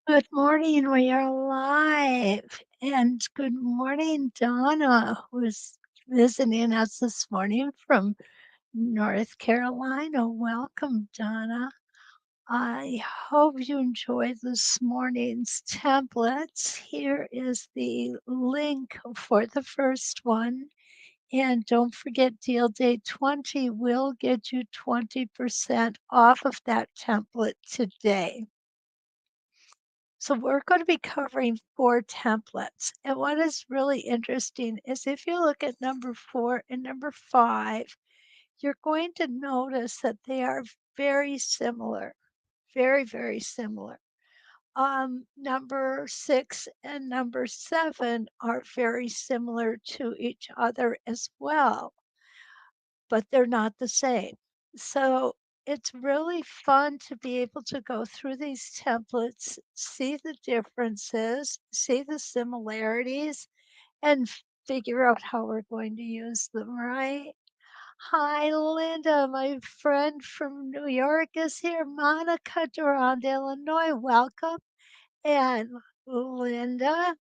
Good morning, we are live. And good morning, Donna, who's visiting us this morning from North Carolina. Welcome, Donna. I hope you enjoyed this morning's templates. Here is the link for the first one. And don't forget, Deal Day 20 will get you 20% off of that template today. So we're going to be covering 4 templates. And what is really interesting is if you look at number 4 and number 5, you're going to notice that they are very similar, very, very similar. Number 6 and number 7 are very similar to each other as well, but they're not the same. So it's really fun to be able to go through these templates, see the differences, see the similarities, and figure out how we're going to use them, right? Hi, Linda, my friend from New York is here. Monica Durand, Illinois, welcome. And Linda,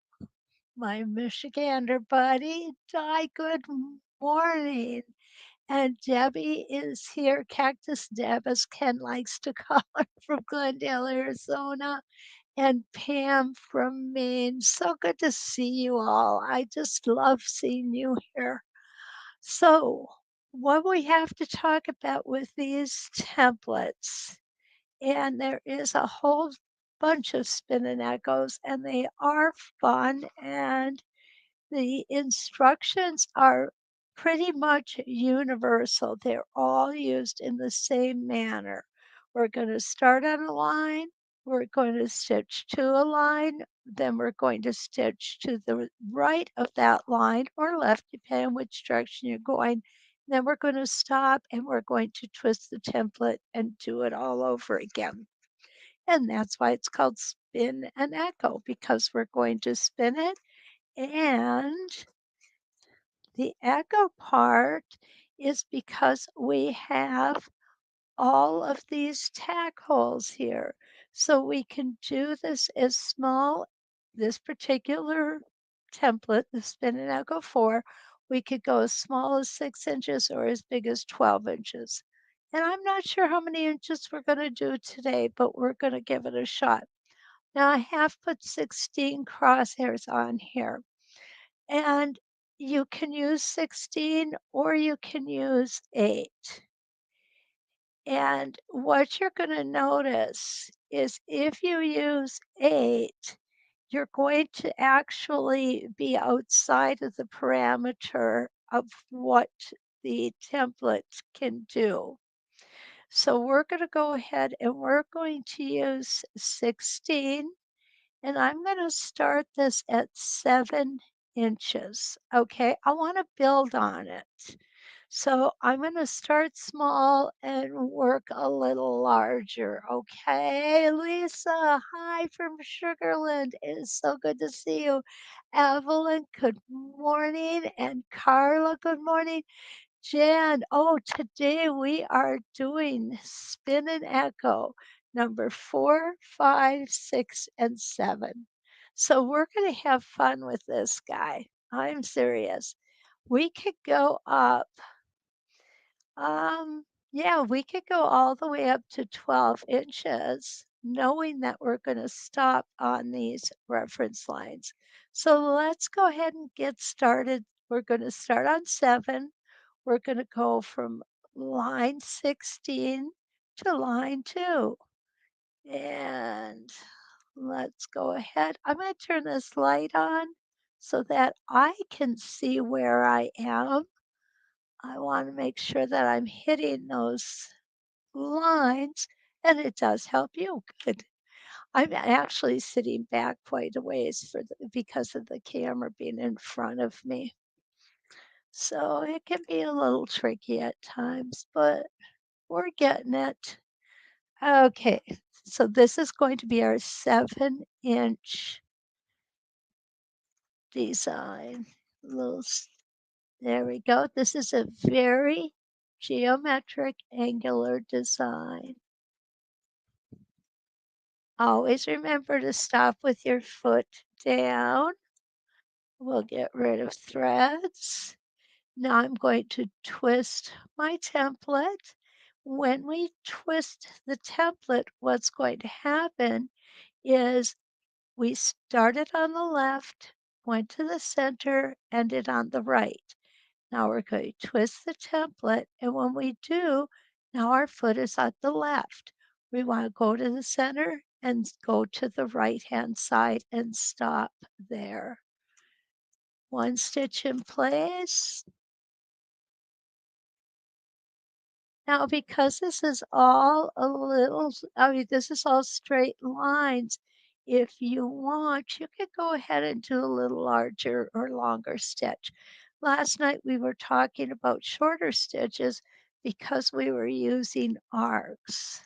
my Michigander buddy, Di, good morning. And Debbie is here, Cactus Deb, as Ken likes to call her, from Glendale, Arizona, and Pam from Maine. So good to see you all. I just love seeing you here. So, what we have to talk about with these templates, and there is a whole bunch of spin and echoes, and they are fun, and the instructions are pretty much universal. They're all used in the same manner. We're going to start on a line, we're going to stitch to a line, then we're going to stitch to the right of that line or left, depending on which direction you're going. Then we're going to stop and we're going to twist the template and do it all over again. And that's why it's called spin and echo, because we're going to spin it, and the echo part is because we have all of these tack holes here. So we can do this as small, this particular template, the spin and echo 4, we could go as small as 6 inches or as big as 12 inches. And I'm not sure how many inches we're going to do today, but we're going to give it a shot. Now I have put 16 crosshairs on here. And you can use 16 or you can use 8. And what you're going to notice is if you use 8, you're going to actually be outside of the parameter of what the template can do. So we're going to go ahead and we're going to use 16. And I'm going to start this at 7 inches. Okay, I want to build on it. So I'm going to start small and work a little larger. Okay, Lisa, hi from Sugarland. It is so good to see you. Evelyn, good morning. And Carla, good morning. Jan, oh, today we are doing spin and echo number 4, 5, 6, and 7. So we're going to have fun with this guy. I'm serious. We could go up, yeah, we could go all the way up to 12 inches, knowing that we're going to stop on these reference lines. So let's go ahead and get started. We're going to start on 7. We're going to go from line 16 to line 2. And let's go ahead. I'm going to turn this light on so that I can see where I am. I want to make sure that I'm hitting those lines, and it does help you. Good. I'm actually sitting back quite a ways because of the camera being in front of me. So it can be a little tricky at times, but we're getting it. Okay, so this is going to be our 7-inch design. There we go. This is a very geometric angular design. Always remember to stop with your foot down. We'll get rid of threads. Now I'm going to twist my template. When we twist the template, what's going to happen is we started on the left, went to the center, ended on the right. Now we're going to twist the template, and when we do, now our foot is at the left. We want to go to the center and go to the right-hand side and stop there. One stitch in place. Now, because this is all a little, I mean, this is all straight lines, if you want, you could go ahead and do a little larger or longer stitch. Last night we were talking about shorter stitches because we were using arcs.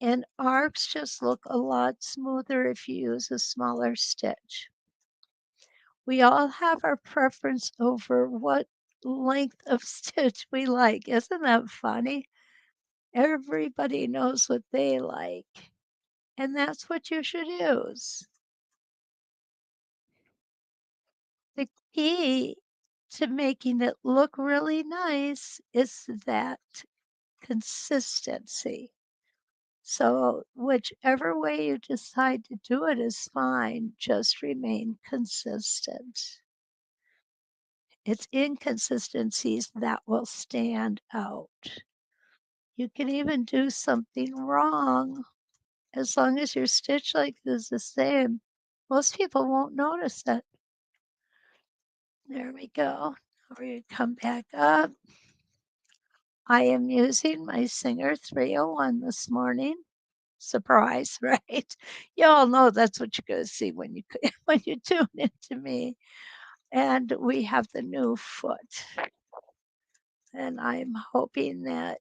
And arcs just look a lot smoother if you use a smaller stitch. We all have our preference over what length of stitch we like. Isn't that funny? Everybody knows what they like, and that's what you should use. The key to making it look really nice is that consistency. So whichever way you decide to do it is fine, just remain consistent. It's inconsistencies that will stand out. You can even do something wrong. As long as your stitch length is the same, most people won't notice it. There we go. We come back up. I am using my Singer 301 this morning. Surprise, right? You all know that's what you're going to see when you when you tune into me. And we have the new foot. And I'm hoping that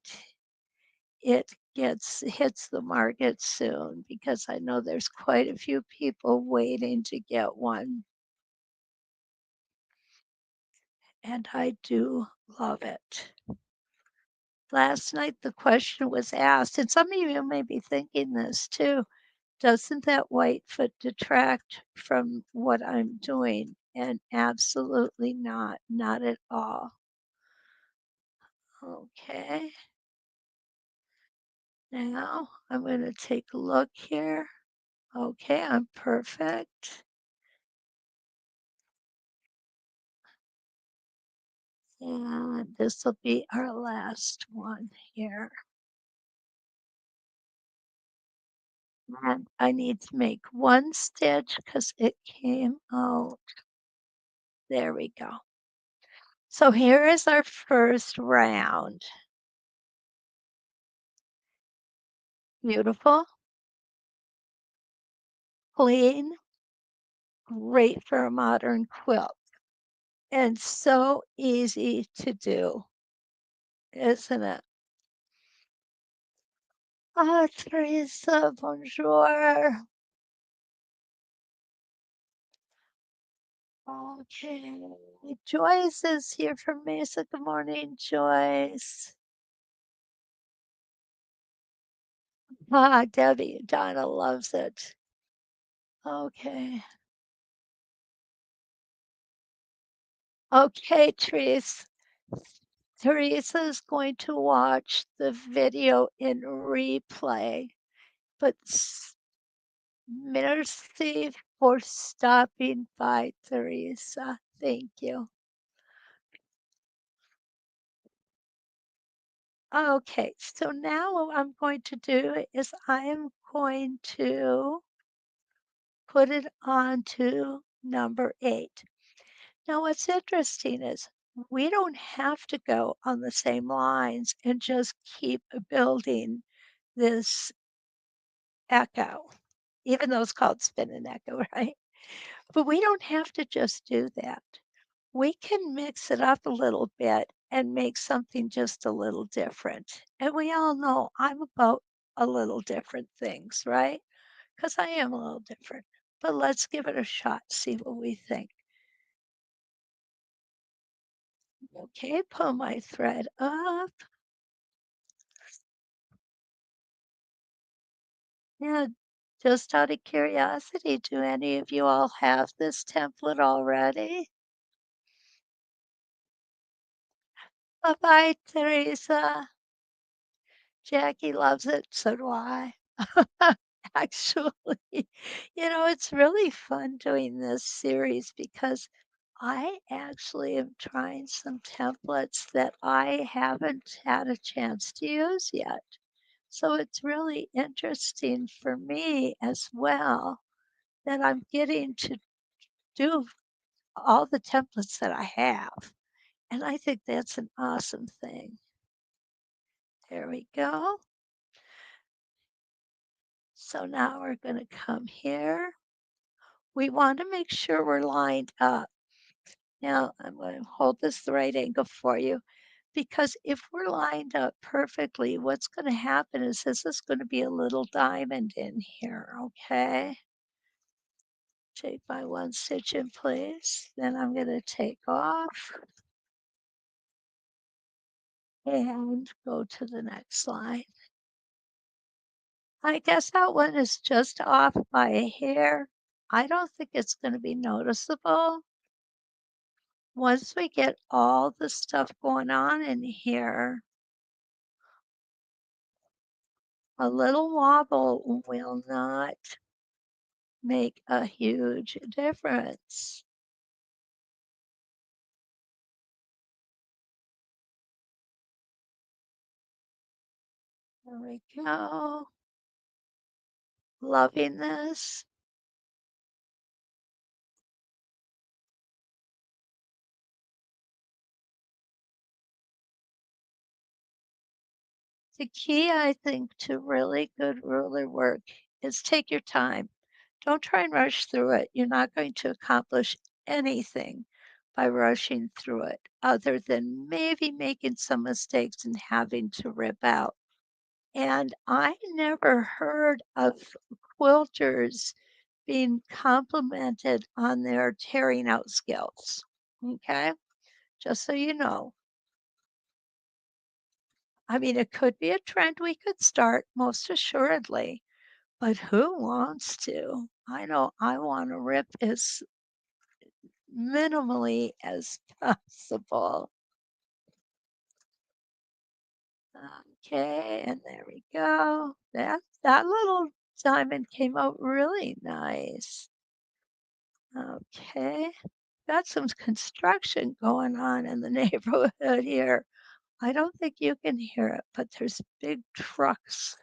it hits the market soon because I know there's quite a few people waiting to get one. And I do love it. Last night the question was asked, and some of you may be thinking this too, doesn't that white foot detract from what I'm doing? And absolutely not, not at all. Okay. Now I'm going to take a look here. Okay, I'm perfect. And this will be our last one here. And I need to make one stitch because it came out. There we go. So here is our first round. Beautiful, clean, great for a modern quilt, and so easy to do, isn't it? Ah, Teresa, bonjour. Okay, Joyce is here from Mesa. Good morning, Joyce. Ah, Debbie, Donna loves it. Okay. Okay, Teresa. Teresa is going to watch the video in replay, but merci for stopping by, Teresa. Thank you. Okay, so now what I'm going to do is I am going to put it onto number 8. Now, what's interesting is we don't have to go on the same lines and just keep building this echo, even though it's called spin and echo, right? But we don't have to just do that. We can mix it up a little bit and make something just a little different. And we all know I'm about a little different things, right? Because I am a little different. But let's give it a shot, see what we think. Okay, pull my thread up. Yeah, Just out of curiosity, do any of you all have this template already? Bye-bye, Teresa. Jackie loves it, so do I. Actually, it's really fun doing this series because I actually am trying some templates that I haven't had a chance to use yet. So it's really interesting for me as well that I'm getting to do all the templates that I have. And I think that's an awesome thing. There we go. So now we're going to come here. We want to make sure we're lined up. Now I'm going to hold this the right angle for you because if we're lined up perfectly, what's going to happen is this is going to be a little diamond in here, okay? Take my one stitch in place, then I'm going to take off and go to the next line. I guess that one is just off by a hair. I don't think it's going to be noticeable. Once we get all the stuff going on in here, a little wobble will not make a huge difference. There we go. Loving this. The key, I think, to really good ruler work is take your time. Don't try and rush through it. You're not going to accomplish anything by rushing through it other than maybe making some mistakes and having to rip out. And I never heard of quilters being complimented on their tearing out skills. Okay, just so you know. I mean, it could be a trend we could start, most assuredly, but who wants to? I know I want to rip as minimally as possible. Okay, and there we go. That little diamond came out really nice. Okay, got some construction going on in the neighborhood here. I don't think you can hear it, but there's big trucks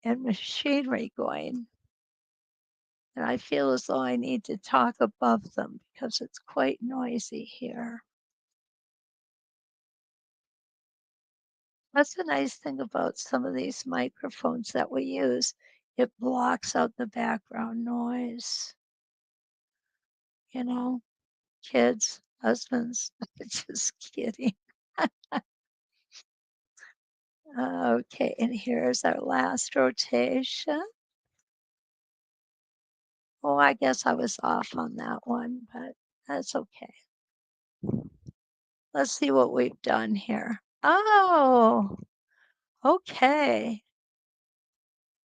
and machinery going. And I feel as though I need to talk above them because it's quite noisy here. That's the nice thing about some of these microphones that we use. It blocks out the background noise. You know, kids, husbands, just kidding. Okay, and here's our last rotation. Oh, I guess I was off on that one, but that's okay. Let's see what we've done here. Oh, okay.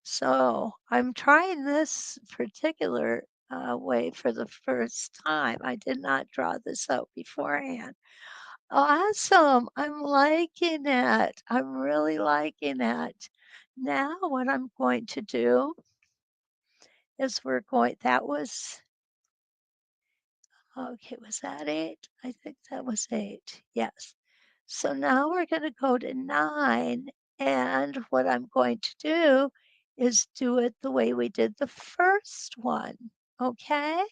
So I'm trying this particular way for the first time. I did not draw this out beforehand. Awesome. I'm liking it. I'm really liking it. Now what I'm going to do is that was, okay, was that 8? I think that was 8. Yes. So now we're going to go to 9. And what I'm going to do is do it the way we did the first one. Okay.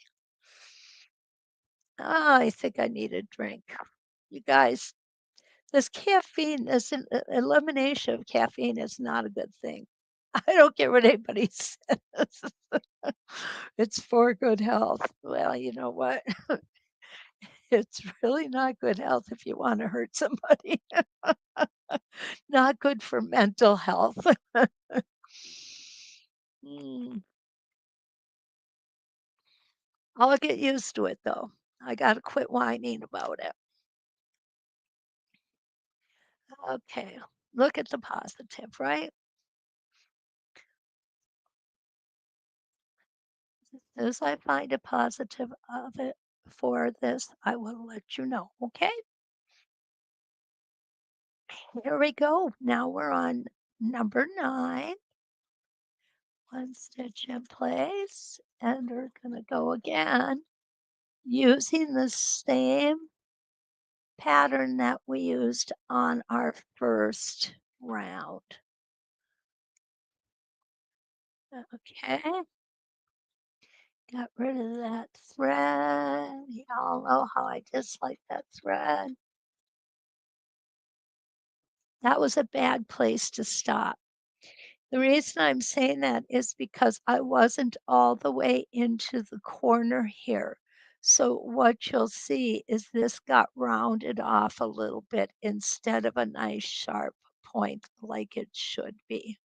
Oh, I think I need a drink. You guys, this caffeine, elimination of caffeine is not a good thing. I don't care what anybody says. It's for good health. Well, you know what? It's really not good health if you want to hurt somebody. Not good for mental health. Mm, I'll get used to it though. I got to quit whining about it. Okay, look at the positive, right? As soon as I find a positive of it for this, I will let you know, okay? Here we go. Now we're on number 9. One stitch in place, and we're gonna go again using the same pattern that we used on our first round. Okay, got rid of that thread. Y'all know how I dislike that thread. That was a bad place to stop. The reason I'm saying that is because I wasn't all the way into the corner here. So what you'll see is this got rounded off a little bit instead of a nice sharp point like it should be.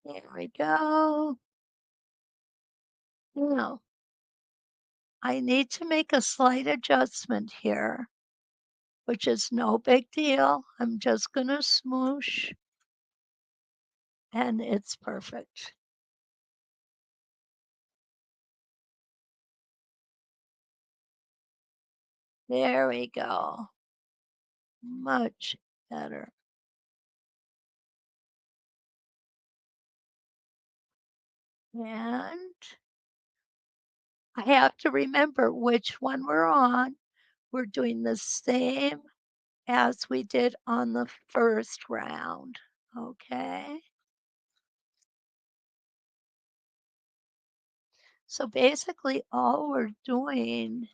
There we go. Now, I need to make a slight adjustment here, which is no big deal. I'm just going to smoosh and it's perfect. There we go. Much better. And I have to remember which one we're on. We're doing the same as we did on the first round. Okay. So basically, all we're doing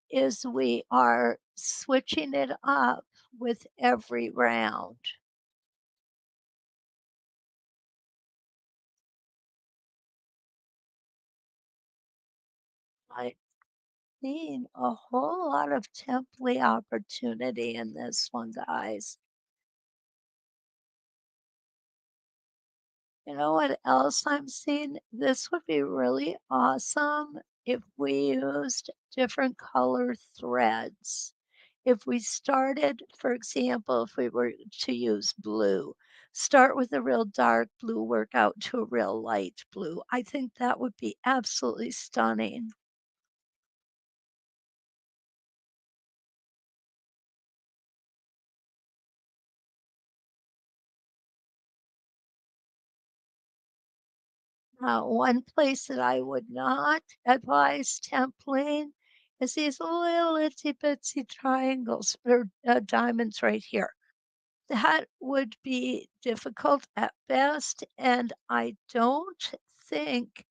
is we are switching it up with every round. I seen a whole lot of template opportunity in this one, guys. You know what else I'm seeing? This would be really awesome if we used different color threads. If we started, for example, if we were to use blue, start with a real dark blue, work out to a real light blue. I think that would be absolutely stunning. One place that I would not advise templating is these little itsy bitsy triangles or diamonds right here. That would be difficult at best, and I don't think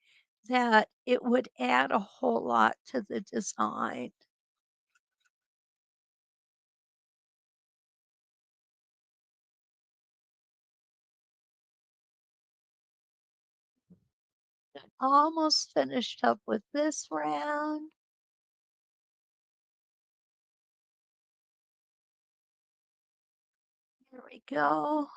that it would add a whole lot to the design. Almost finished up with this round. Here we go.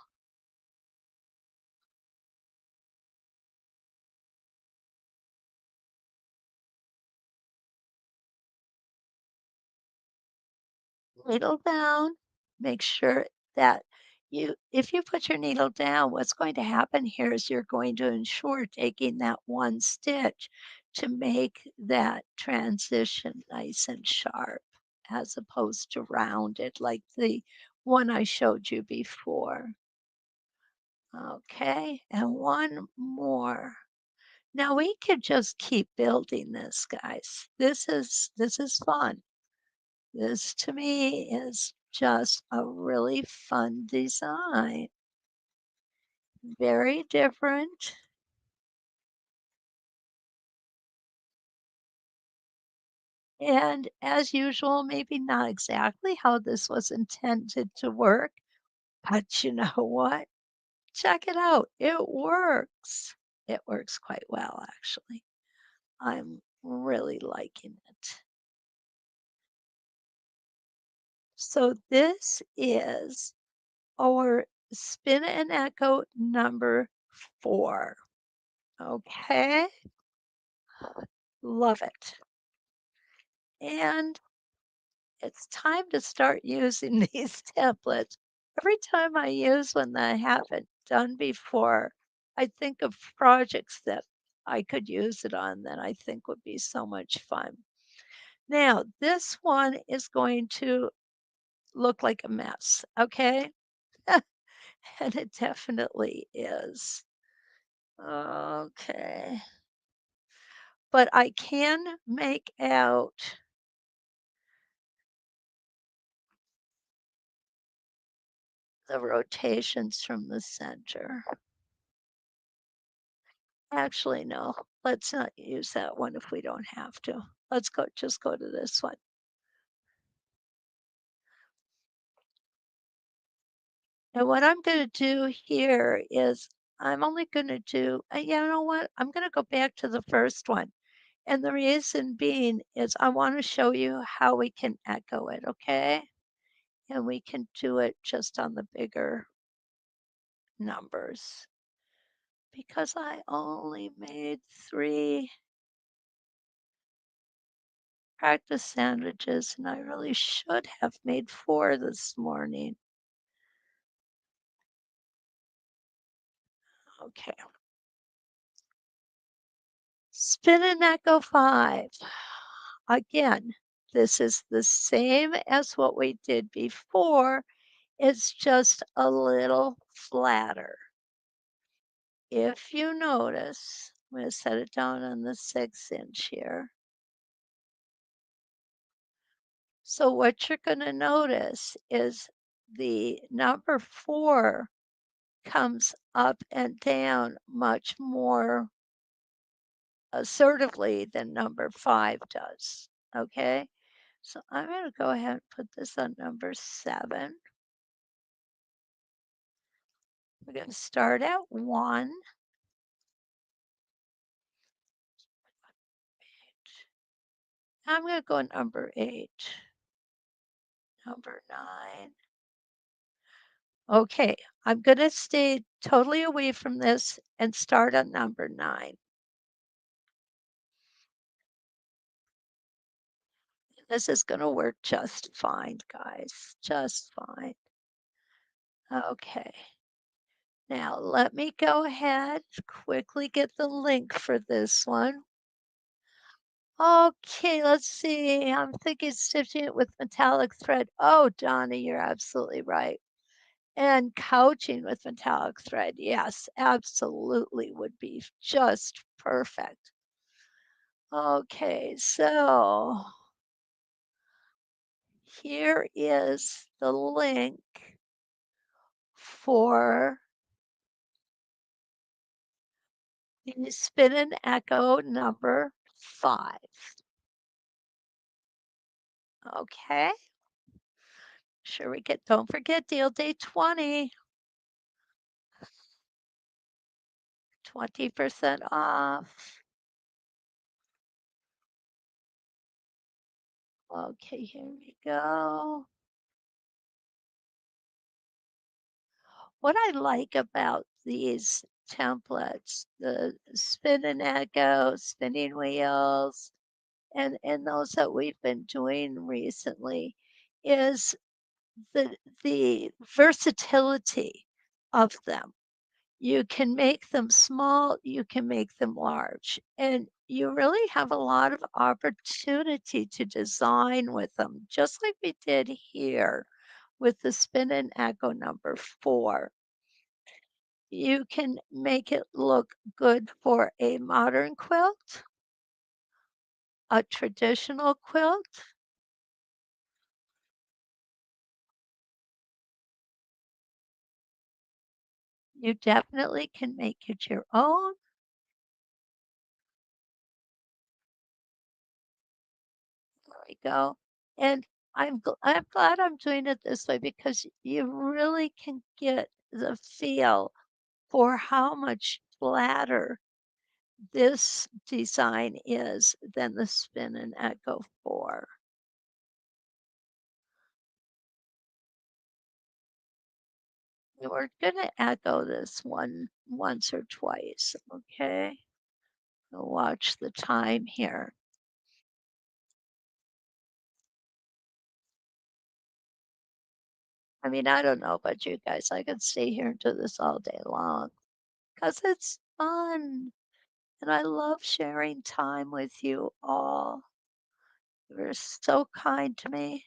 Needle down. Make sure that if you put your needle down, what's going to happen here is you're going to ensure taking that one stitch to make that transition nice and sharp as opposed to rounded like the one I showed you before. Okay, and one more. Now we could just keep building this, guys. This is fun. This to me is just a really fun design. Very different. And as usual, maybe not exactly how this was intended to work, but you know what? Check it out. It works. It works quite well, actually. I'm really liking it. So this is our spin and echo number 4. Okay. Love it. And it's time to start using these templates. Every time I use one that I haven't done before, I think of projects that I could use it on that I think would be so much fun. Now, this one is going to look like a mess, okay? And it definitely is. Okay. But I can make out the rotations from the center. Actually, no, let's not use that one if we don't have to. Let's just go to this one. And what I'm gonna do here is I'm only gonna do, you know what? I'm gonna go back to the first one. And the reason being is I wanna show you how we can echo it, okay? And we can do it just on the bigger numbers. Because I only made 3 practice sandwiches, and I really should have made 4 this morning. Okay. Spin and echo 5. Again, this is the same as what we did before, it's just a little flatter. If you notice, I'm gonna set it down on the 6" here. So what you're gonna notice is the number 4 comes up and down much more assertively than number 5 does, okay? So I'm gonna go ahead and put this on number 7. We're gonna start at 1. I'm gonna go number 8, number 9. Okay, I'm gonna stay totally away from this and start on number 9. This is gonna work just fine, guys, just fine. Okay. Now let me go ahead, quickly get the link for this one. Okay, let's see. I'm thinking stitching it with metallic thread. Oh, Donna, you're absolutely right. And couching with metallic thread. Yes, absolutely would be just perfect. Okay, so here is the link for the spin and echo number 5. Okay. Sure we get, don't forget deal day 20, 20% off. Okay, here we go. What I like about these templates, the spin and echo, spinning wheels, and those that we've been doing recently is the versatility of them. You can make them small, you can make them large, and you really have a lot of opportunity to design with them, just like we did here with the spin and echo number 4. You can make it look good for a modern quilt, a traditional quilt. You definitely can make it your own. There we go. And I'm glad I'm doing it this way because you really can get the feel for how much flatter this design is than the Spin and Echo 4. We're gonna echo this one once or twice, okay? We'll watch the time here. I mean, I don't know about you guys. I could stay here and do this all day long because it's fun. And I love sharing time with you all. You're so kind to me.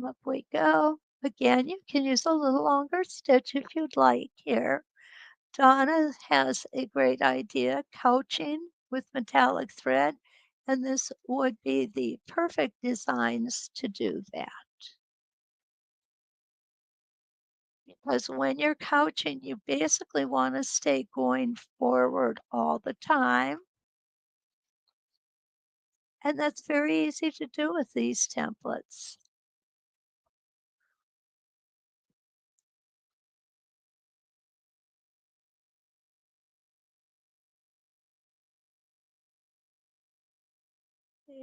Up we go. Again, you can use a little longer stitch if you'd like here. Donna has a great idea, couching with metallic thread, and this would be the perfect designs to do that. Because when you're couching, you basically want to stay going forward all the time. And that's very easy to do with these templates.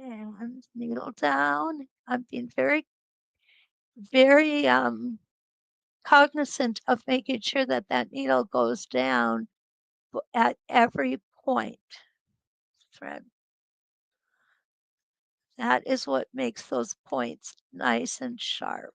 And needle down. I'm being very cognizant of making sure that that needle goes down at every point. Thread. That is what makes those points nice and sharp.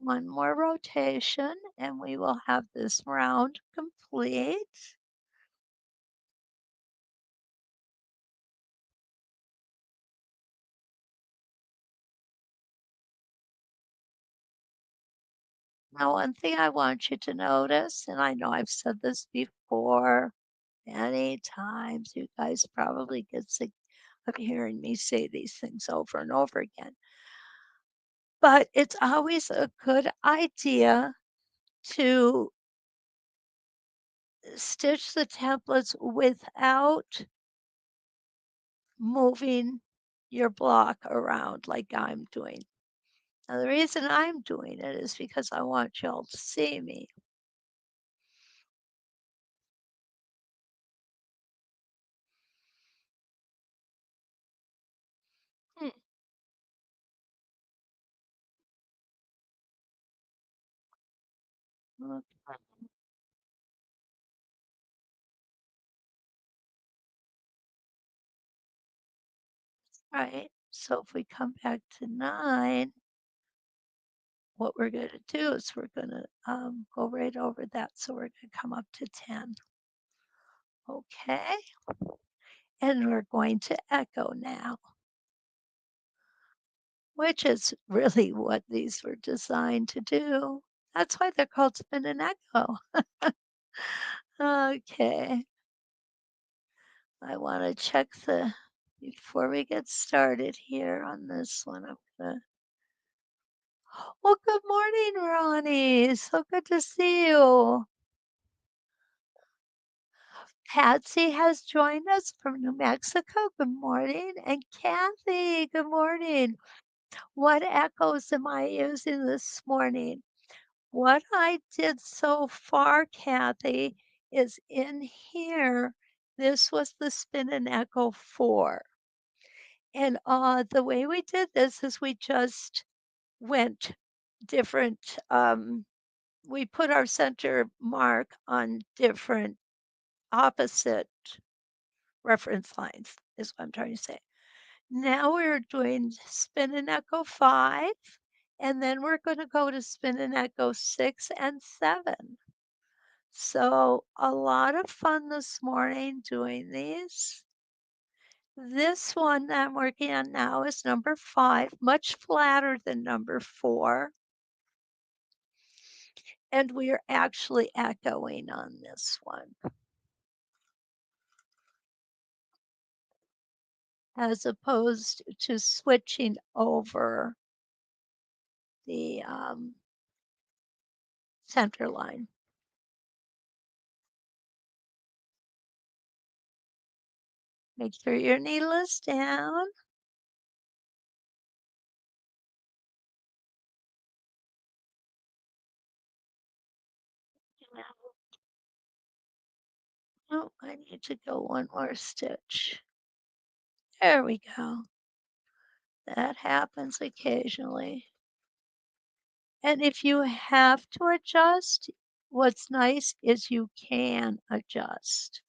One more rotation and we will have this round complete. Now, one thing I want you to notice, and I know I've said this before many times, you guys probably get sick of hearing me say these things over and over again. But it's always a good idea to stitch the templates without moving your block around like I'm doing. Now, the reason I'm doing it is because I want y'all to see me. Hmm. Okay. Right. So if we come back to 9, what we're going to do is we're going to go right over that. So we're going to come up to 10. Okay. And we're going to echo now, which is really what these were designed to do. That's why they're called spin and echo. Okay. I want to check before we get started here on this one. I'm gonna, well, good morning, Ronnie. So good to see you. Patsy has joined us from New Mexico. Good morning. And Kathy, good morning. What echoes am I using this morning? What I did so far, Kathy, is in here. This was the Spin and Echo 4. And the way we did this is we just went different, we put our center mark on different opposite reference lines, is what I'm trying to say. Now we're doing spin and echo 5, and then we're going to go to spin and echo 6 and 7. So a lot of fun this morning doing these. This one that I'm working on now is number 5, much flatter than number 4. And we are actually echoing on this one as opposed to switching over the center line. Make sure your needle is down. Oh, I need to go one more stitch. There we go. That happens occasionally. And if you have to adjust, what's nice is you can adjust.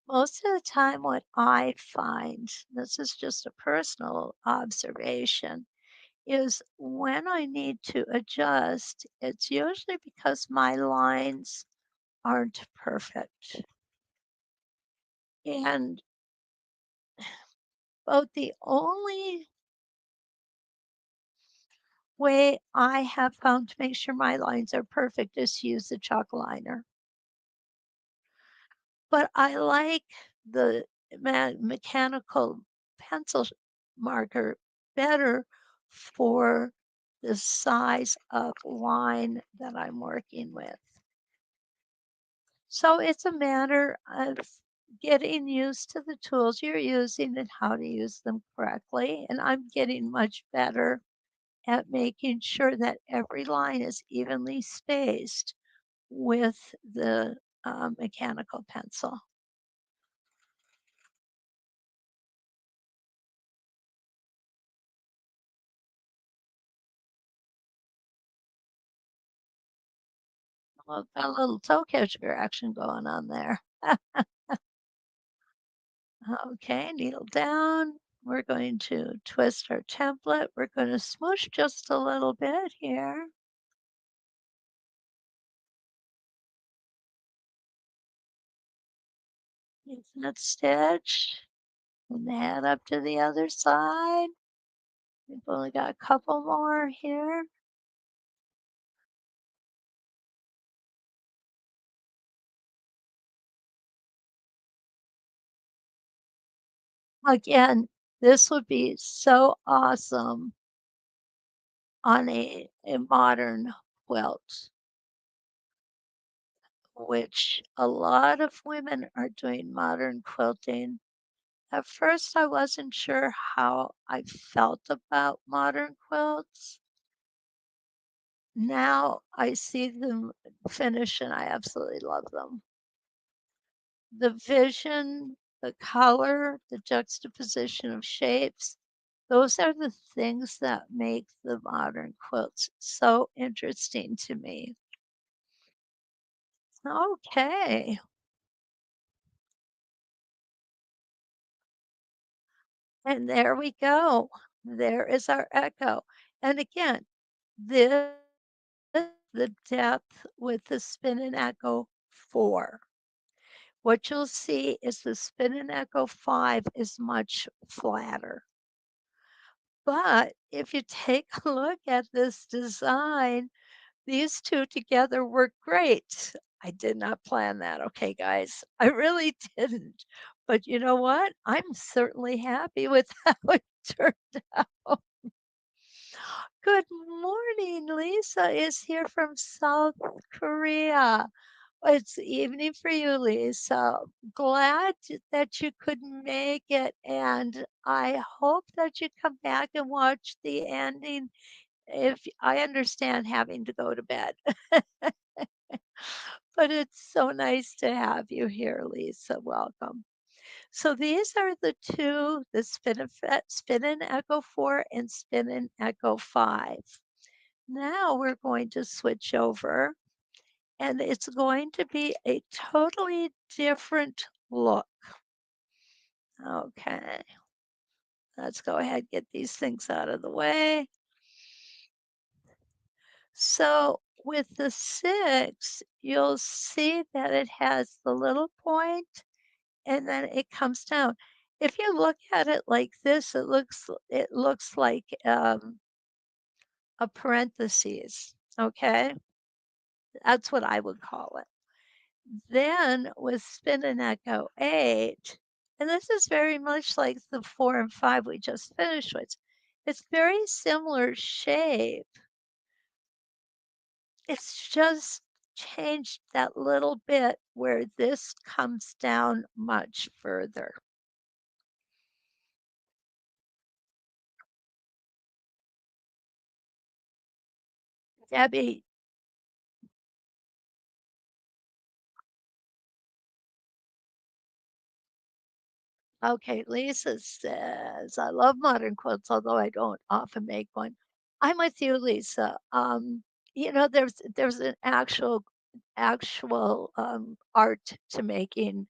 Most of the time, what I find, this is just a personal observation, is when I need to adjust, it's usually because my lines aren't perfect. And about the only way I have found to make sure my lines are perfect is to use the chalk liner. But I like the mechanical pencil marker better for the size of line that I'm working with. So it's a matter of getting used to the tools you're using and how to use them correctly. And I'm getting much better at making sure that every line is evenly spaced with the mechanical pencil. Well, got a little toe catcher action going on there. Okay, needle down. We're going to twist our template. We're going to smoosh just a little bit here. Use that stitch and head up to the other side. We've only got a couple more here. Again, this would be so awesome on a modern quilt, which a lot of women are doing modern quilting. At first, I wasn't sure how I felt about modern quilts. Now I see them finish and I absolutely love them. The vision, the color, the juxtaposition of shapes, those are the things that make the modern quilts so interesting to me. Okay, and there we go. There is our echo. And again, this is the depth with the spin and echo 4. What you'll see is the spin and echo 5 is much flatter. But if you take a look at this design, these 2 together work great. I did not plan that, okay, guys? I really didn't. But you know what? I'm certainly happy with how it turned out. Good morning. Lisa is here from South Korea. It's evening for you, Lisa. Glad that you could make it, and I hope that you come back and watch the ending if I understand having to go to bed. But it's so nice to have you here, Lisa. Welcome. So these are the 2, the Spin and Echo 4 and Spin and Echo 5. Now we're going to switch over and it's going to be a totally different look. Okay, let's go ahead and get these things out of the way. So with the 6, you'll see that it has the little point and then it comes down. If you look at it like this, it looks like a parentheses. Okay, that's what I would call it. Then with spin and echo 8, and this is very much like the 4 and 5 we just finished with. It's very similar shape. It's just changed that little bit where this comes down much further. Debbie, Okay, Lisa says, I love modern quilts, although I don't often make one. I'm with you, Lisa. There's an actual art to making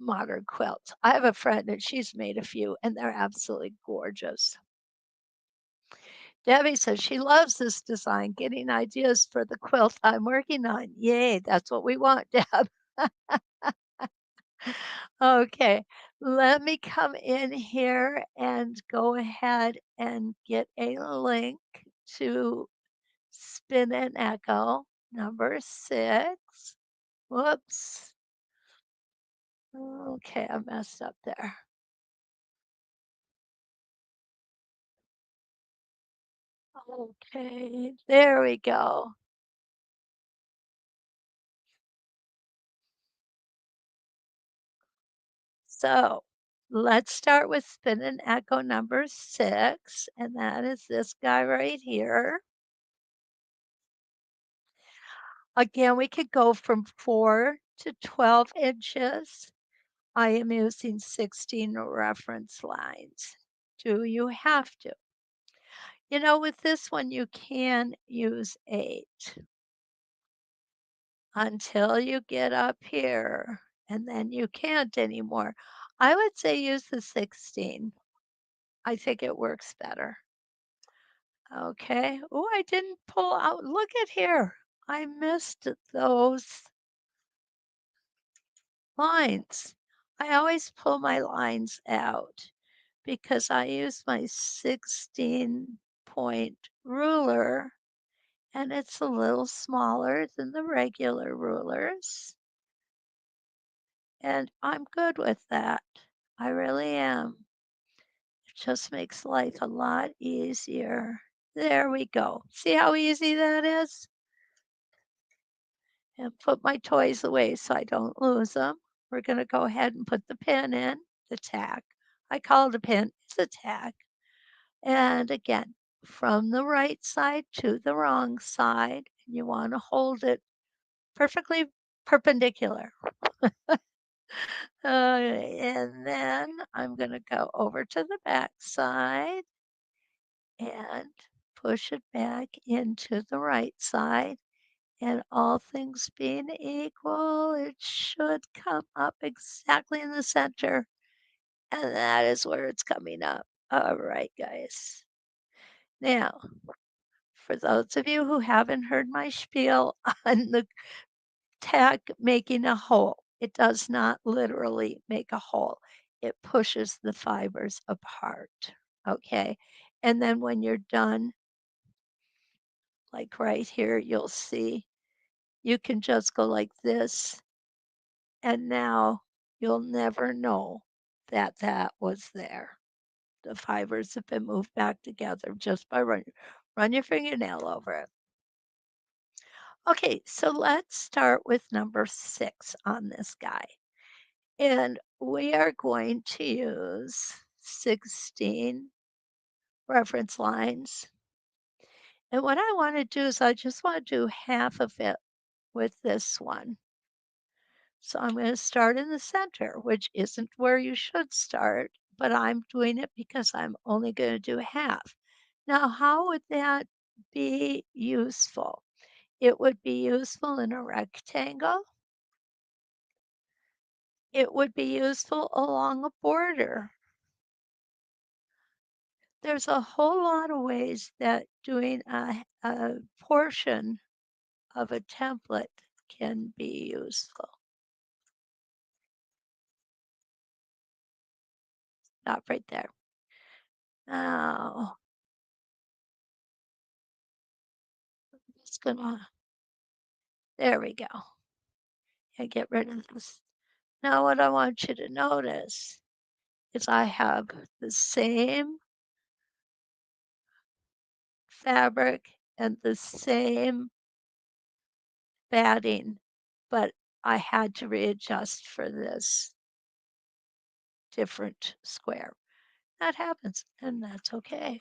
modern quilts. I have a friend and she's made a few and they're absolutely gorgeous. Debbie says she loves this design, getting ideas for the quilt I'm working on. Yay, that's what we want, Deb. Okay, let me come in here and go ahead and get a link to Spin and Echo number 6. Whoops. Okay, I messed up there. Okay, there we go. So let's start with Spin and Echo number 6, and that is this guy right here. Again, we could go from 4 to 12 inches. I am using 16 reference lines. Do you have to? With this one, you can use 8 until you get up here, and then you can't anymore. I would say use the 16. I think it works better. Okay. Oh, I didn't pull out. Look at here. I missed those lines. I always pull my lines out because I use my 16-point ruler and it's a little smaller than the regular rulers. And I'm good with that. I really am. It just makes life a lot easier. There we go. See how easy that is? And put my toys away so I don't lose them. We're going to go ahead and put the pin in, the tack. I call it a pin, it's a tack. And again, from the right side to the wrong side, and you want to hold it perfectly perpendicular. And then I'm going to go over to the back side and push it back into the right side. And all things being equal, it should come up exactly in the center. And that is where it's coming up. All right, guys. Now, for those of you who haven't heard my spiel on the tack making a hole, it does not literally make a hole. It pushes the fibers apart. Okay. And then when you're done, like right here, you'll see you can just go like this. And now you'll never know that that was there. The fibers have been moved back together just by run your fingernail over it. Okay, so let's start with number 6 on this guy. And we are going to use 16 reference lines. And what I want to do is I just want to do half of it with this one. So I'm going to start in the center, which isn't where you should start, but I'm doing it because I'm only going to do half. Now, how would that be useful? It would be useful in a rectangle. It would be useful along a border. There's a whole lot of ways that doing a portion of a template can be useful. Stop right there. Now, it's gonna, there we go. And get rid of this. Now what I want you to notice is I have the same fabric and the same batting, but I had to readjust for this different square. That happens, and that's okay.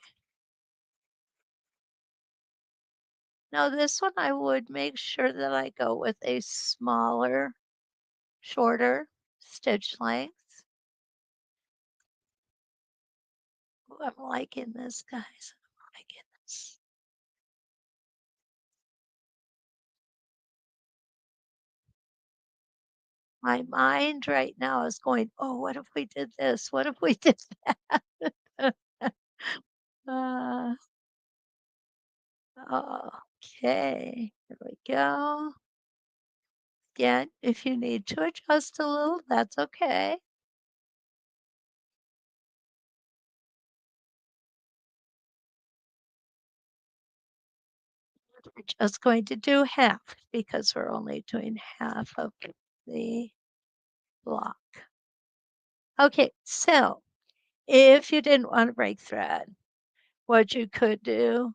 Now this one, I would make sure that I go with a smaller, shorter stitch length. Ooh, I'm liking this, guys. Oh my goodness. My mind right now is going, "Oh, what if we did this? What if we did that?" Uh, okay, here we go. Again, if you need to adjust a little, that's okay. We're just going to do half because we're only doing half of the block. Okay, so if you didn't want to break thread, what you could do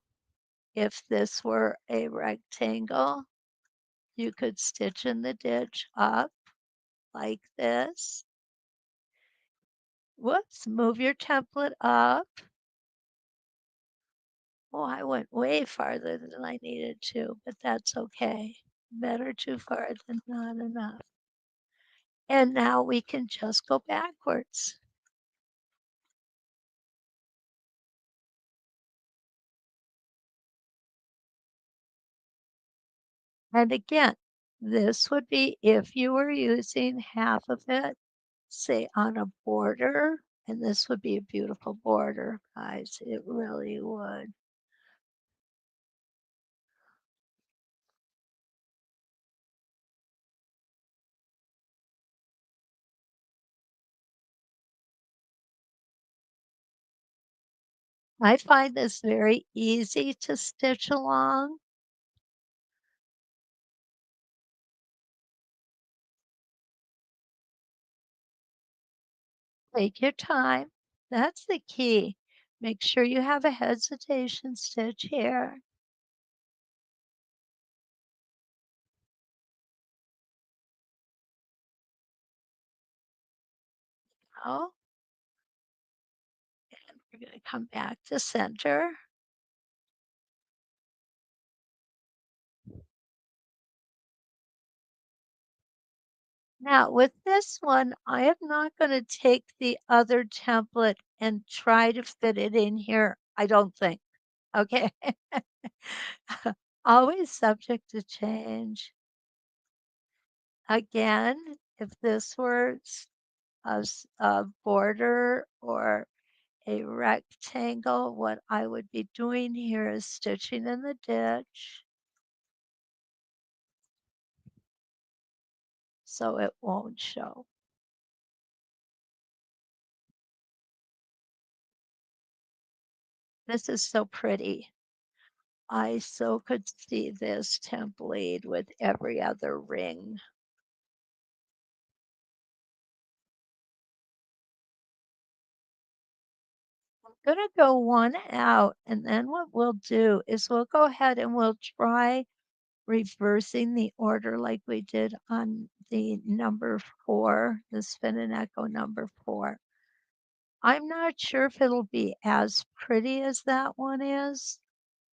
if this were a rectangle, you could stitch in the ditch up like this. Whoops, move your template up. Oh, I went way farther than I needed to, but that's okay. Better too far than not enough. And now we can just go backwards. And again, this would be if you were using half of it, say on a border, and this would be a beautiful border, guys. It really would. I find this very easy to stitch along. Take your time. That's the key. Make sure you have a hesitation stitch here. Oh, and we're going to come back to center. Now with this one, I am not going to take the other template and try to fit it in here. I don't think. Okay. Always subject to change. Again, if this were a border or a rectangle, what I would be doing here is stitching in the ditch so it won't show. This is so pretty. I so could see this template with every other ring. I'm gonna go one out, and then what we'll do is we'll go ahead and we'll try reversing the order like we did on the number 4, the spin and echo number 4. I'm not sure if it'll be as pretty as that one is,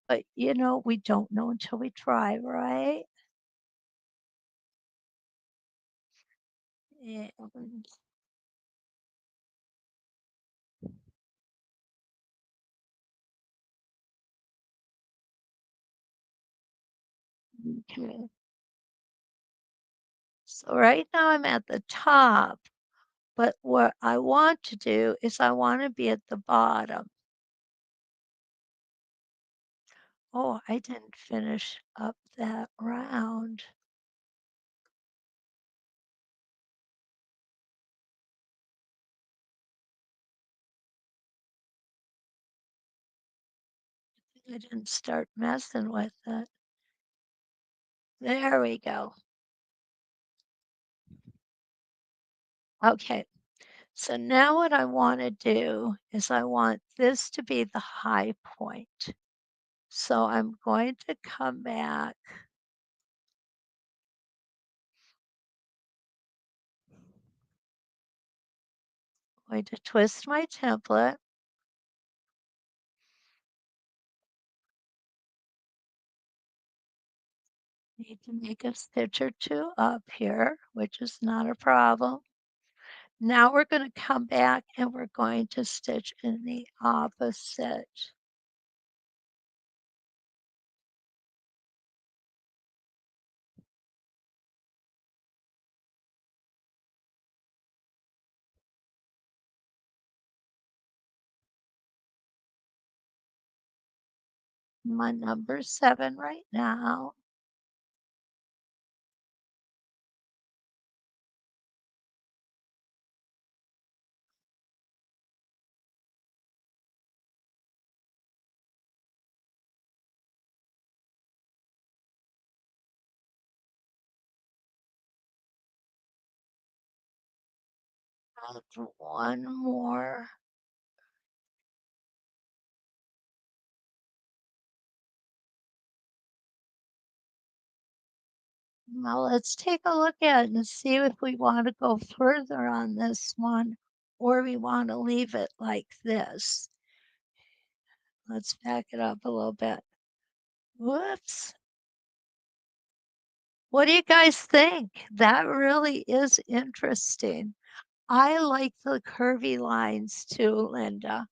but we don't know until we try, right? And okay. So right now I'm at the top, but what I want to do is I want to be at the bottom. Oh, I didn't finish up that round. I didn't start messing with it. There we go. Okay, so now what I want to do is I want this to be the high point. So I'm going to come back. I'm going to twist my template. Need to make a stitch or two up here, which is not a problem. Now we're going to come back and we're going to stitch in the opposite. My number 7 right now. Add one more. Now let's take a look at it and see if we want to go further on this one or we want to leave it like this. Let's back it up a little bit. Whoops. What do you guys think? That really is interesting. I like the curvy lines too, Linda.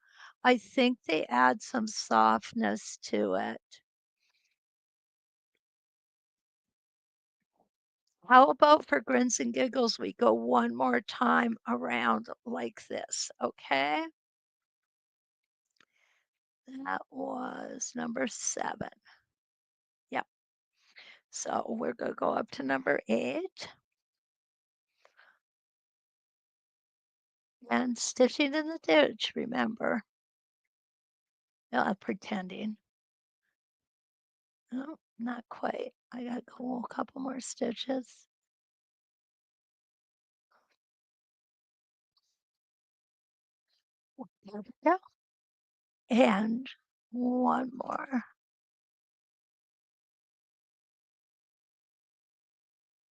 I think they add some softness to it. How about for grins and giggles, we go one more time around like this, okay? That was number 7. Yep. So we're going to go up to number 8 and stitching in the ditch, remember. Pretending. No, not quite. I got a couple more stitches. There we go. And one more.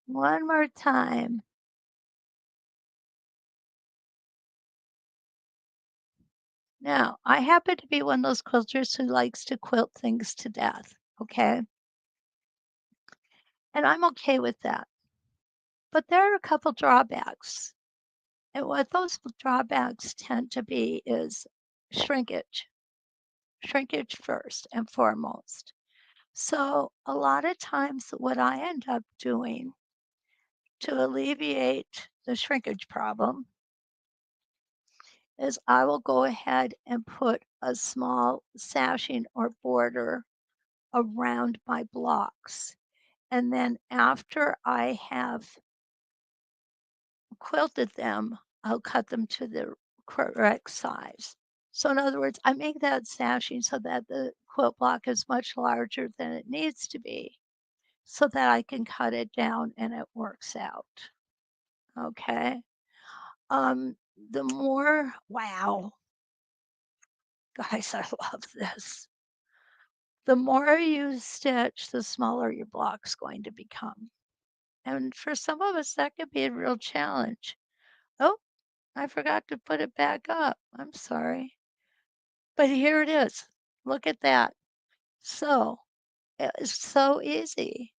One more time. Now, I happen to be one of those quilters who likes to quilt things to death, okay? And I'm okay with that. But there are a couple drawbacks. And what those drawbacks tend to be is shrinkage. Shrinkage first and foremost. So a lot of times what I end up doing to alleviate the shrinkage problem is I will go ahead and put a small sashing or border around my blocks. And then after I have quilted them, I'll cut them to the correct size. So in other words, I make that sashing so that the quilt block is much larger than it needs to be so that I can cut it down and it works out. Okay. The more, wow, guys, I love this. The more you stitch, the smaller your block's going to become. And for some of us, that could be a real challenge. Oh, I forgot to put it back up. I'm sorry. But here it is. Look at that. So it's so easy.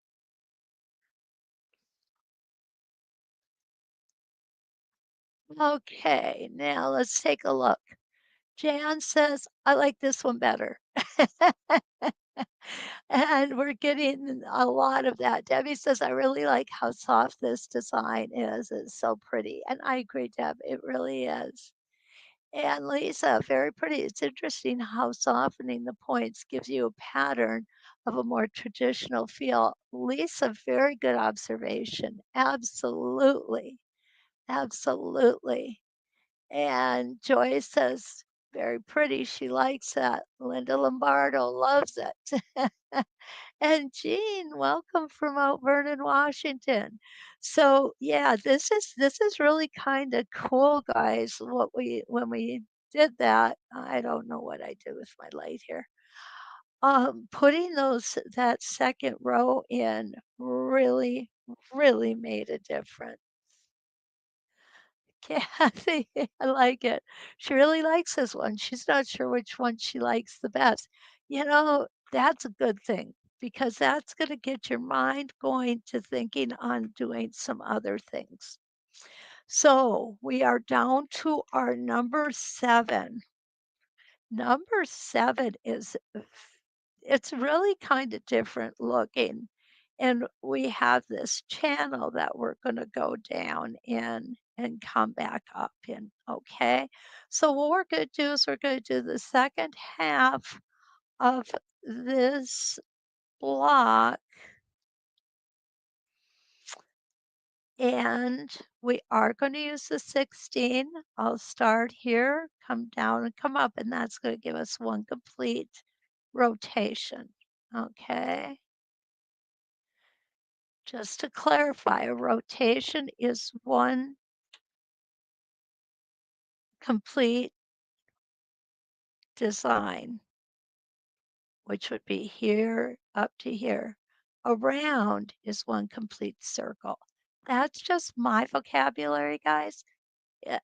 Okay, now let's take a look. Jan says, I like this one better. And we're getting a lot of that. Debbie says, I really like how soft this design is. It's so pretty. And I agree, Deb, it really is. And Lisa, very pretty. It's interesting how softening the points gives you a pattern of a more traditional feel. Lisa, very good observation. Absolutely. Absolutely. And Joy says, very pretty. She likes that. Linda Lombardo loves it. And Jean, welcome from Mount Vernon, Washington. So yeah, this is really kind of cool, guys. What we when we did that, I don't know what I did with my light here. Putting that second row in really made a difference. Kathy, I like it. She really likes this one. She's not sure which one she likes the best. That's a good thing because that's going to get your mind going to thinking on doing some other things. So we are down to our number 7. Number 7 is it's really kinda different looking, and we have this channel that we're gonna go down in and come back up in, okay? So what we're gonna do is we're gonna do the second half of this block, and we are gonna use the 16. I'll start here, come down, and come up, and that's gonna give us 1 complete rotation, okay? Just to clarify, a rotation is 1 complete design, which would be here up to here. A round is 1 complete circle. That's just my vocabulary, guys.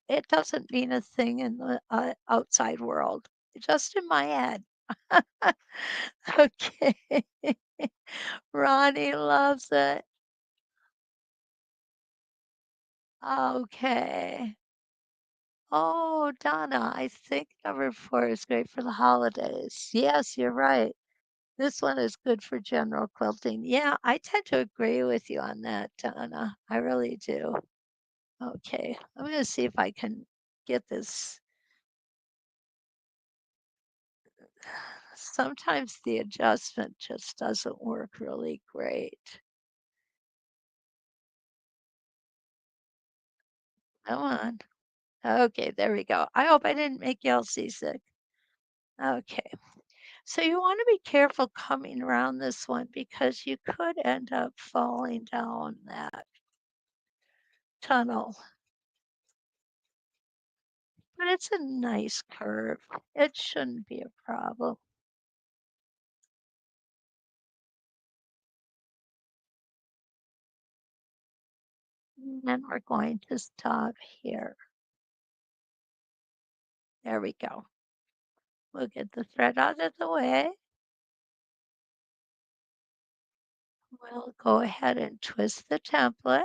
It doesn't mean a thing in the, outside world, just in my head. Okay. Ronnie loves it. Okay. Oh, Donna, I think number 4 is great for the holidays. Yes, you're right. This one is good for general quilting. Yeah, I tend to agree with you on that, Donna. I really do. Okay, I'm gonna see if I can get this. Sometimes the adjustment just doesn't work really great. Come on. Okay, there we go. I hope I didn't make y'all seasick. Okay. So you want to be careful coming around this one because you could end up falling down that tunnel. But it's a nice curve. It shouldn't be a problem. And then we're going to stop here. There we go. We'll get the thread out of the way. We'll go ahead and twist the template.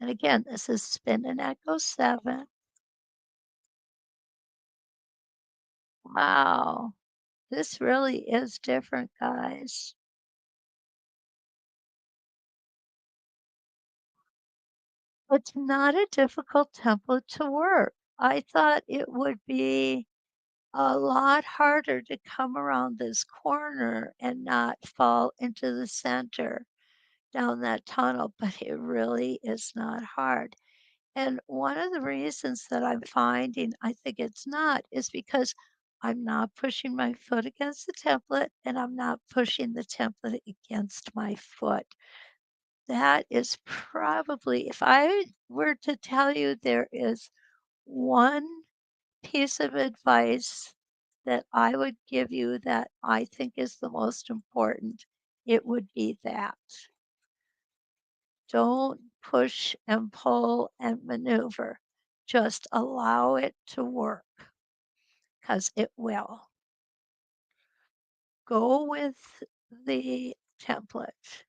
And again, this is Spin and Echo 7. Wow, this really is different, guys. It's not a difficult template to work. I thought it would be a lot harder to come around this corner and not fall into the center down that tunnel, but it really is not hard. And one of the reasons that I'm finding I think it's not is because I'm not pushing my foot against the template and I'm not pushing the template against my foot. That is probably, if I were to tell you there is one piece of advice that I would give you that I think is the most important, it would be that. Don't push and pull and maneuver. Just allow it to work because it will. Go with the template.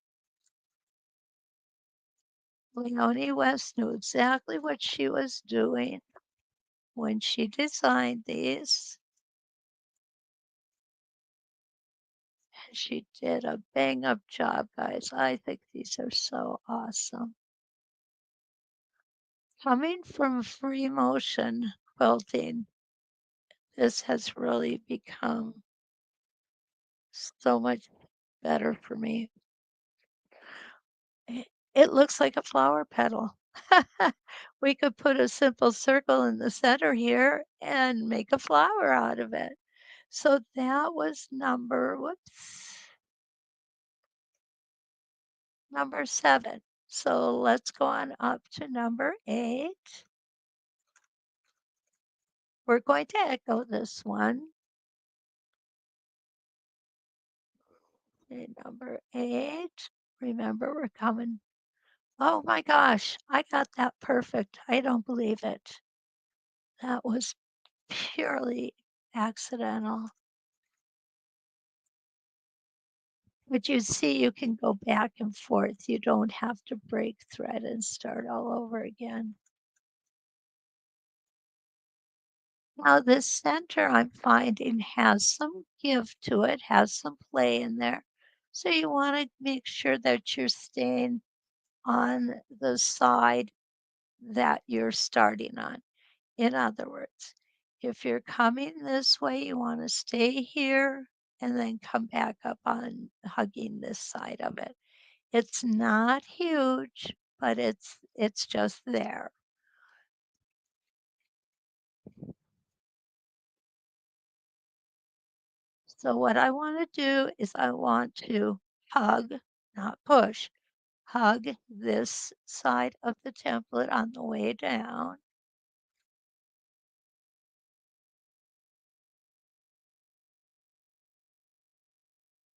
Leonie West knew exactly what she was doing when she designed these. And she did a bang up job, guys. I think these are so awesome. Coming from free motion quilting, this has really become so much better for me. It looks like a flower petal. We could put a simple circle in the center here and make a flower out of it. So that was number 7. So let's go on up to number 8. We're going to echo this one. Okay, number 8. Remember, we're coming. Oh my gosh, I got that perfect. I don't believe it. That was purely accidental. But you see, you can go back and forth. You don't have to break thread and start all over again. Now this center I'm finding has some give to it, has some play in there. So you want to make sure that you're staying on the side that you're starting on. In other words, if you're coming this way, you want to stay here and then come back up on hugging this side of it. It's not huge, but it's just there. So what I want to do is I want to hug, not push, hug this side of the template on the way down.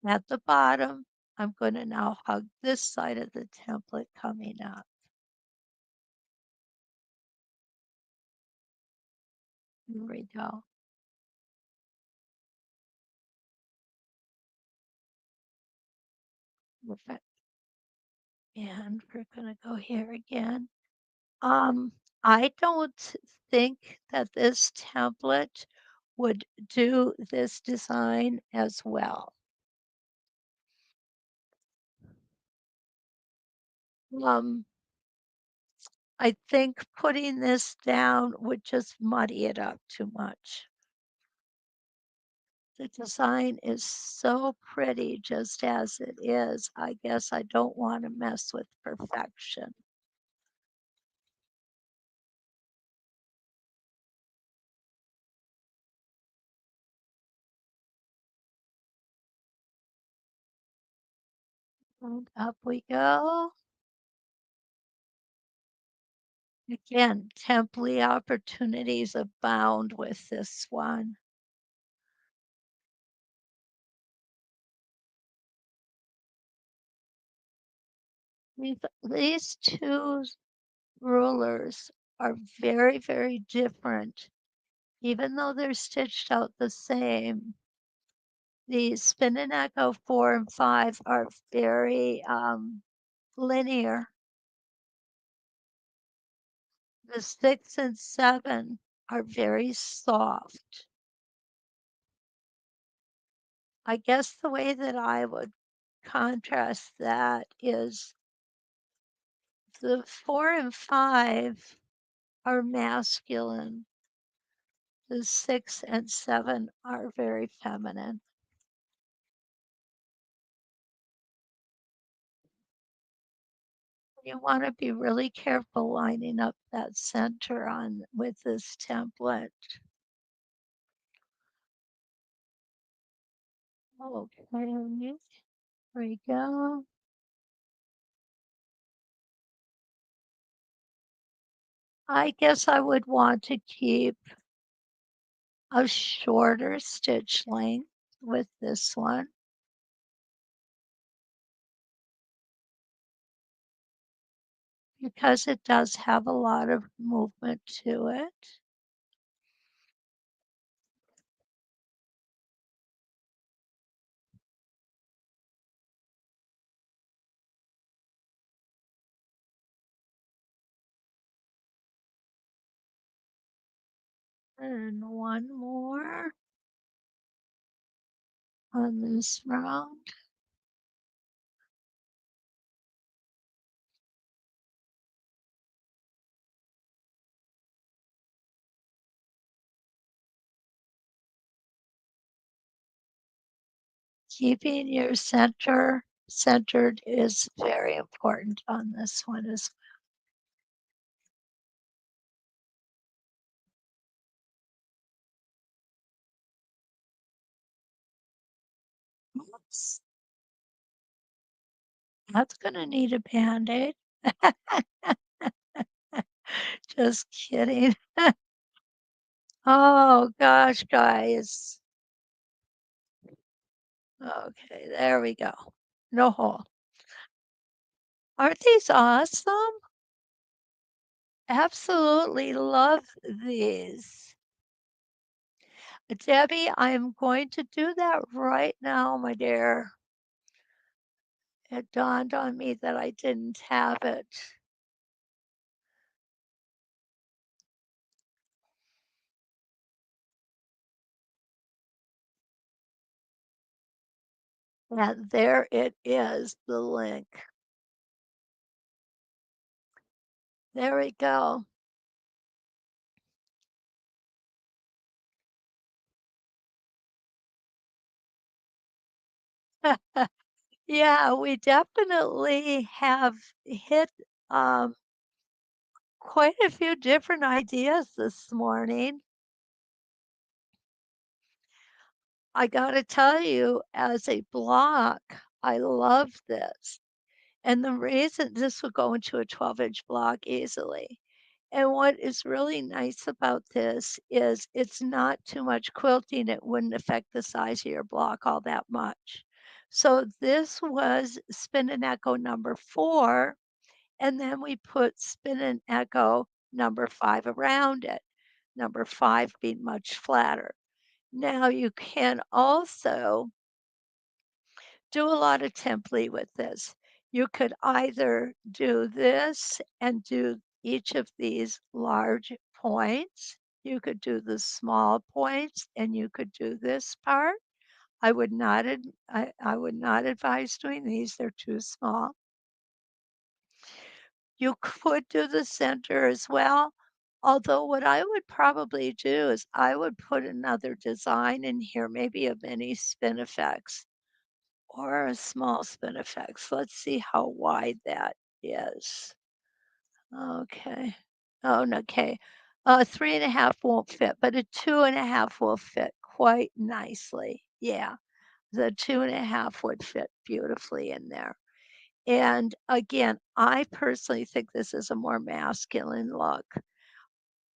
At the bottom, I'm going to now hug this side of the template coming up. Here we go. Perfect. And we're going to go here again. I don't think that this template would do this design as well. Um, I think putting this down would just muddy it up too much. The design is so pretty just as it is. I guess I don't want to mess with perfection. And up we go. Again, template opportunities abound with this one. These two rulers are very, very different. Even though they're stitched out the same, the Spin and Echo 4 and 5 are very linear. The 6 and 7 are very soft. I guess the way that I would contrast that is the 4 and 5 are masculine. The 6 and 7 are very feminine. You want to be really careful lining up that center on with this template. Okay, here we go. I guess I would want to keep a shorter stitch length with this one. Because it does have a lot of movement to it. And one more on this round. Keeping your center centered is very important on this one as well. Oops, that's gonna need a Band-Aid. Just kidding. Oh gosh, guys. Okay, there we go. No hole. Aren't these awesome? Absolutely love these. Debbie, I'm going to do that right now, my dear. It dawned on me that I didn't have it. And there it is, the link. There we go. Yeah, we definitely have hit quite a few different ideas this morning. I gotta tell you, as a block, I love this. And the reason this would go into a 12-inch block easily. And what is really nice about this is it's not too much quilting. It wouldn't affect the size of your block all that much. So this was Spin and Echo number 4, and then we put Spin and Echo number 5 around it, number 5 being much flatter. Now you can also do a lot of template with this. You could either do this and do each of these large points. You could do the small points and you could do this part. I would not advise doing these. They're too small. You could do the center as well. Although what I would probably do is I would put another design in here, maybe a mini spin effects or a small spin effects. Let's see how wide that is. Okay. Oh, no, okay. 3.5 won't fit, but a 2.5 will fit quite nicely. Yeah, the 2.5 would fit beautifully in there. And again, I personally think this is a more masculine look,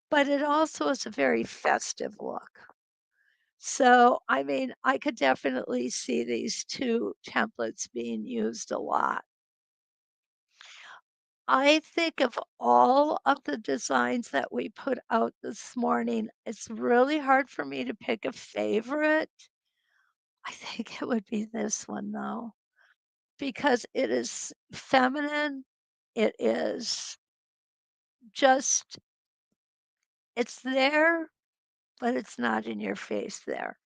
but it also is a very festive look. So, I mean, I could definitely see these 2 templates being used a lot. I think of all of the designs that we put out this morning, it's really hard for me to pick a favorite. I think it would be this one though, because it is feminine. It is just, it's there, but it's not in your face there.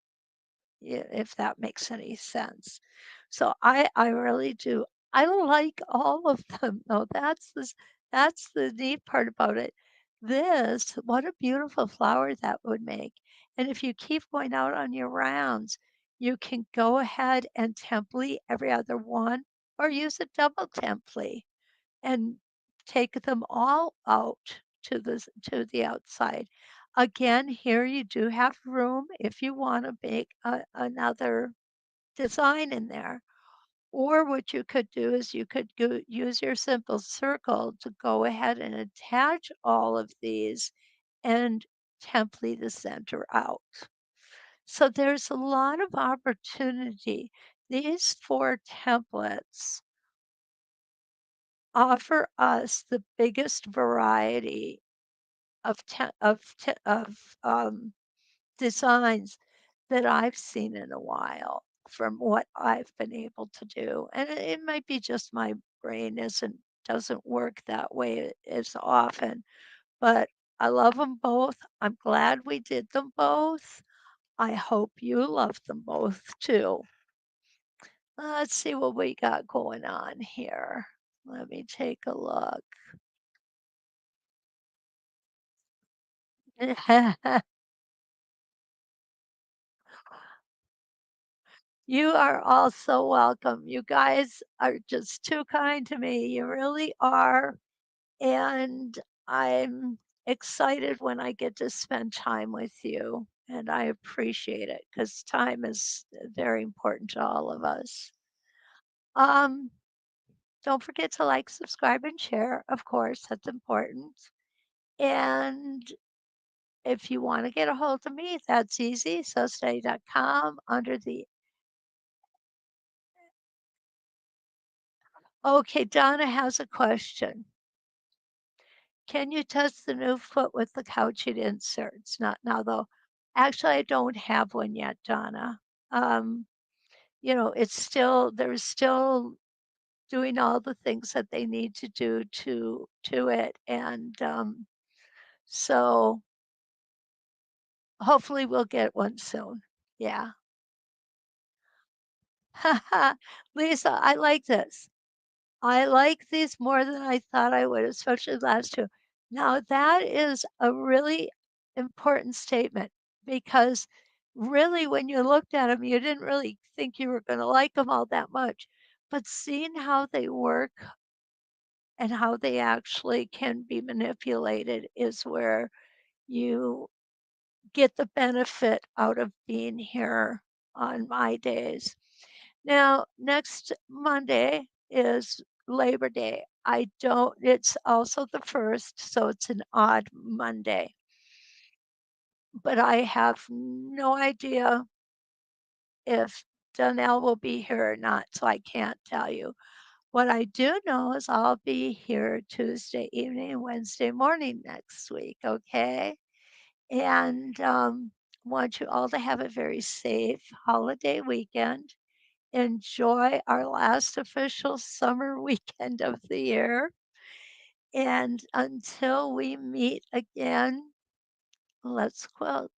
If that makes any sense. So I really do. I like all of them though. That's the neat part about it. This, what a beautiful flower that would make. And if you keep going out on your rounds, you can go ahead and template every other one or use a double template and take them all out to the outside. Again, here you do have room if you want to make another design in there. Or what you could do is you could use your simple circle to go ahead and attach all of these and template the center out. So there's a lot of opportunity. These 4 templates offer us the biggest variety of designs that I've seen in a while from what I've been able to do. And it might be just my brain doesn't work that way as often, but I love them both. I'm glad we did them both. I hope you love them both too. Let's see what we got going on here. Let me take a look. You are all so welcome. You guys are just too kind to me. You really are. And I'm excited when I get to spend time with you. And I appreciate it because time is very important to all of us. Um, don't forget to like, subscribe, and share. Of course, that's important. And if you want to get a hold of me, that's easy. SewSteady.com under the. Okay, Donna has a question. Can you test the new foot with the couching inserts? Not now, though. Actually, I don't have one yet, Donna. Um, it's still, there's still doing all the things that they need to do to it, and, so hopefully we'll get one soon. Yeah. Lisa, I like this. I like these more than I thought I would, especially the last two. Now, that is a really important statement because really, when you looked at them, you didn't really think you were going to like them all that much. But seeing how they work and how they actually can be manipulated is where you get the benefit out of being here on my days. Now, next Monday is Labor Day. I don't, it's also the first, so it's an odd Monday. But I have no idea if Donnell will be here or not, so I can't tell you. What I do know is I'll be here Tuesday evening, Wednesday morning next week, okay? And want you all to have a very safe holiday weekend. Enjoy our last official summer weekend of the year. And until we meet again, let's quilt.